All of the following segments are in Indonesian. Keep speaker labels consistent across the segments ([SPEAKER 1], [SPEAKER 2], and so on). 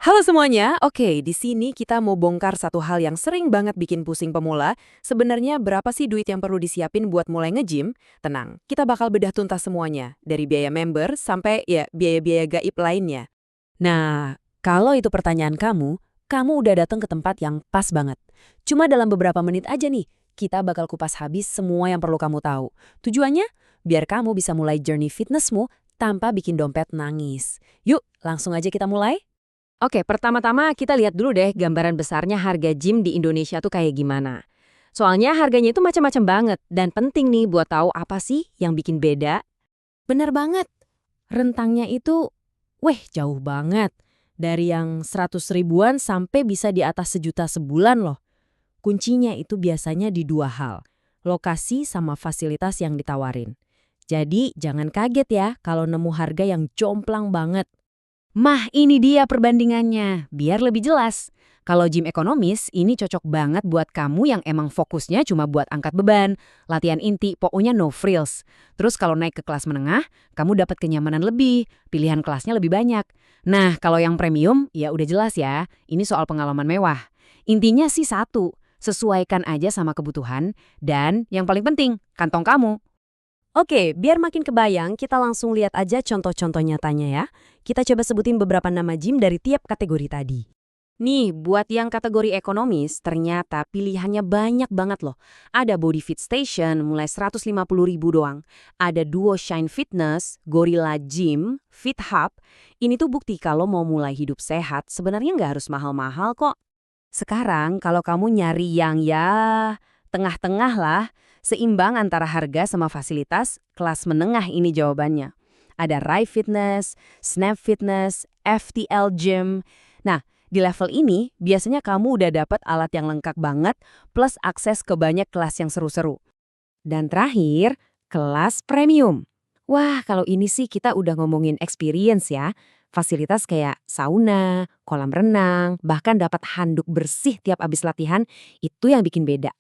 [SPEAKER 1] Halo semuanya, oke di sini kita mau bongkar satu hal yang sering banget bikin pusing pemula. Sebenarnya berapa sih duit yang perlu disiapin buat mulai nge-gym? Tenang, kita bakal bedah tuntas semuanya, dari biaya member sampai ya biaya-biaya gaib lainnya.
[SPEAKER 2] Nah, kalau itu pertanyaan kamu udah datang ke tempat yang pas banget. Cuma dalam beberapa menit aja nih, kita bakal kupas habis semua yang perlu kamu tahu. Tujuannya? Biar kamu bisa mulai journey fitnessmu tanpa bikin dompet nangis. Yuk, langsung aja kita mulai.
[SPEAKER 3] Oke, pertama-tama kita lihat dulu deh gambaran besarnya harga gym di Indonesia tuh kayak gimana. Soalnya harganya itu macam-macam banget dan penting nih buat tahu apa sih yang bikin beda.
[SPEAKER 2] Bener banget. Rentangnya itu, jauh banget. Dari yang 100 ribuan sampai bisa di atas 1 juta sebulan loh. Kuncinya itu biasanya di dua hal, lokasi sama fasilitas yang ditawarin. Jadi jangan kaget ya kalau nemu harga yang jomplang banget.
[SPEAKER 3] Mah, ini dia perbandingannya, biar lebih jelas. Kalau gym ekonomis, ini cocok banget buat kamu yang emang fokusnya cuma buat angkat beban, latihan inti, pokoknya no frills. Terus kalau naik ke kelas menengah, kamu dapat kenyamanan lebih, pilihan kelasnya lebih banyak. Nah, kalau yang premium, ya udah jelas ya, ini soal pengalaman mewah. Intinya sih satu, sesuaikan aja sama kebutuhan, dan yang paling penting, kantong kamu.
[SPEAKER 2] Oke, biar makin kebayang, kita langsung lihat aja contoh-contoh nyatanya ya. Kita coba sebutin beberapa nama gym dari tiap kategori tadi.
[SPEAKER 3] Nih, buat yang kategori ekonomis, ternyata pilihannya banyak banget loh. Ada Body Fit Station, mulai 150.000 doang. Ada Duo Shine Fitness, Gorilla Gym, Fit Hub. Ini tuh bukti kalau mau mulai hidup sehat, sebenarnya nggak harus mahal-mahal kok. Sekarang, kalau kamu nyari yang tengah-tengah lah, seimbang antara harga sama fasilitas, kelas menengah ini jawabannya. Ada Rai Fitness, Snap Fitness, FTL Gym. Nah, di level ini, biasanya kamu udah dapat alat yang lengkap banget, plus akses ke banyak kelas yang seru-seru. Dan terakhir, kelas premium. Wah, kalau ini sih kita udah ngomongin experience ya. Fasilitas kayak sauna, kolam renang, bahkan dapat handuk bersih tiap abis latihan, itu yang bikin beda.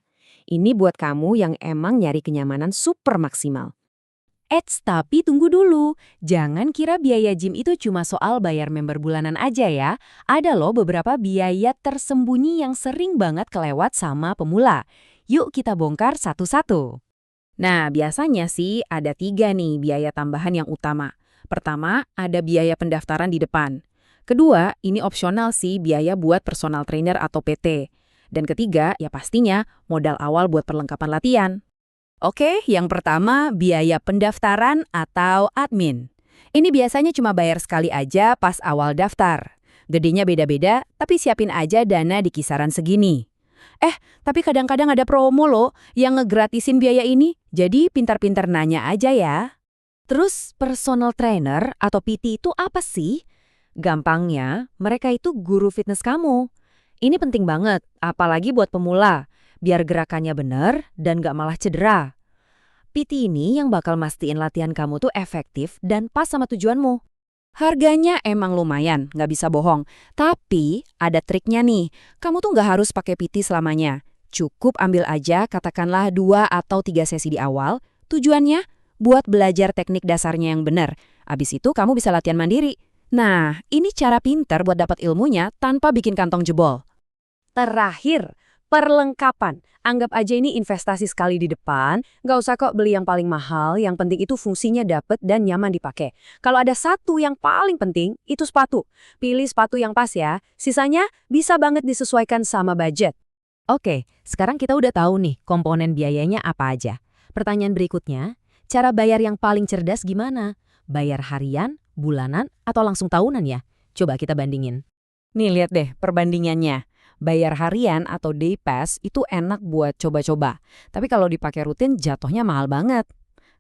[SPEAKER 3] Ini buat kamu yang emang nyari kenyamanan super maksimal.
[SPEAKER 2] Eits, tapi tunggu dulu. Jangan kira biaya gym itu cuma soal bayar member bulanan aja ya. Ada loh beberapa biaya tersembunyi yang sering banget kelewat sama pemula. Yuk kita bongkar satu-satu.
[SPEAKER 1] Nah, biasanya sih ada 3 nih biaya tambahan yang utama. Pertama, ada biaya pendaftaran di depan. Kedua, ini opsional sih biaya buat personal trainer atau PT. Dan ketiga, ya pastinya modal awal buat perlengkapan latihan. Oke, yang pertama biaya pendaftaran atau admin. Ini biasanya cuma bayar sekali aja pas awal daftar. Gedenya beda-beda, tapi siapin aja dana di kisaran segini. Tapi kadang-kadang ada promo loh yang ngegratisin biaya ini, jadi pintar-pintar nanya aja ya.
[SPEAKER 2] Terus personal trainer atau PT itu apa sih? Gampangnya, mereka itu guru fitness kamu. Ini penting banget, apalagi buat pemula, biar gerakannya bener dan gak malah cedera. PT ini yang bakal mastiin latihan kamu tuh efektif dan pas sama tujuanmu.
[SPEAKER 1] Harganya emang lumayan, nggak bisa bohong. Tapi ada triknya nih, kamu tuh nggak harus pakai PT selamanya. Cukup ambil aja katakanlah 2 atau 3 sesi di awal. Tujuannya buat belajar teknik dasarnya yang benar. Abis itu kamu bisa latihan mandiri. Nah, ini cara pinter buat dapat ilmunya tanpa bikin kantong jebol.
[SPEAKER 3] Terakhir, perlengkapan. Anggap aja ini investasi sekali di depan, nggak usah kok beli yang paling mahal, yang penting itu fungsinya dapet dan nyaman dipakai. Kalau ada satu yang paling penting, itu sepatu. Pilih sepatu yang pas ya, sisanya bisa banget disesuaikan sama budget.
[SPEAKER 2] Oke, sekarang kita udah tahu nih komponen biayanya apa aja. Pertanyaan berikutnya, cara bayar yang paling cerdas gimana? Bayar harian, bulanan, atau langsung tahunan ya? Coba kita bandingin.
[SPEAKER 1] Nih lihat deh perbandingannya. Bayar harian atau day pass itu enak buat coba-coba. Tapi kalau dipakai rutin jatuhnya mahal banget.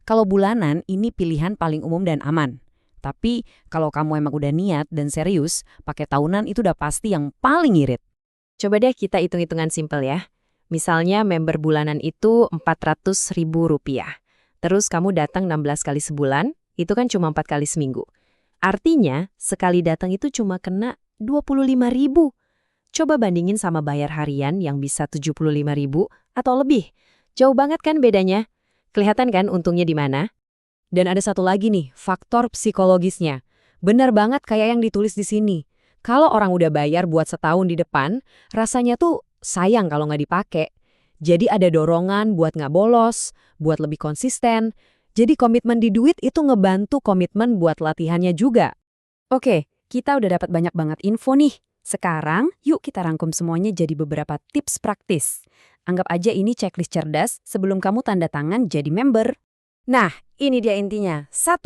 [SPEAKER 1] Kalau bulanan ini pilihan paling umum dan aman. Tapi kalau kamu emang udah niat dan serius, pakai tahunan itu udah pasti yang paling irit.
[SPEAKER 3] Coba deh kita hitung-hitungan simpel ya. Misalnya member bulanan itu Rp400.000. Terus kamu datang 16 kali sebulan, itu kan cuma 4 kali seminggu. Artinya, sekali datang itu cuma kena 25.000. Coba bandingin sama bayar harian yang bisa 75.000 atau lebih. Jauh banget kan bedanya? Kelihatan kan untungnya di mana? Dan ada satu lagi nih, faktor psikologisnya. Benar banget kayak yang ditulis di sini.
[SPEAKER 1] Kalau orang udah bayar buat setahun di depan, rasanya tuh sayang kalau nggak dipakai. Jadi ada dorongan buat nggak bolos, buat lebih konsisten. Jadi komitmen di duit itu ngebantu komitmen buat latihannya juga.
[SPEAKER 3] Oke, kita udah dapat banyak banget info nih. Sekarang, yuk kita rangkum semuanya jadi beberapa tips praktis. Anggap aja ini checklist cerdas sebelum kamu tanda tangan jadi member. Nah, ini dia intinya. 1,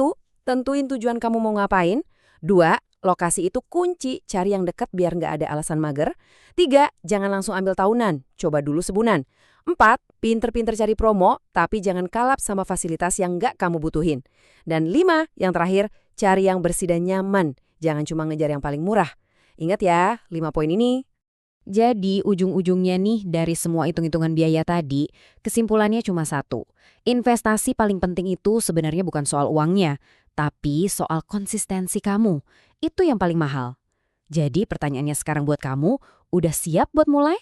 [SPEAKER 3] tentuin tujuan kamu mau ngapain. 2, lokasi itu kunci, cari yang dekat biar nggak ada alasan mager. 3, jangan langsung ambil tahunan, coba dulu sebulan. 4, pinter-pinter cari promo, tapi jangan kalap sama fasilitas yang nggak kamu butuhin. Dan 5, yang terakhir, cari yang bersih dan nyaman, jangan cuma ngejar yang paling murah. Ingat ya, 5 poin ini.
[SPEAKER 1] Jadi ujung-ujungnya nih dari semua hitung-hitungan biaya tadi, kesimpulannya cuma satu. Investasi paling penting itu sebenarnya bukan soal uangnya, tapi soal konsistensi kamu. Itu yang paling mahal. Jadi pertanyaannya sekarang buat kamu, udah siap buat mulai?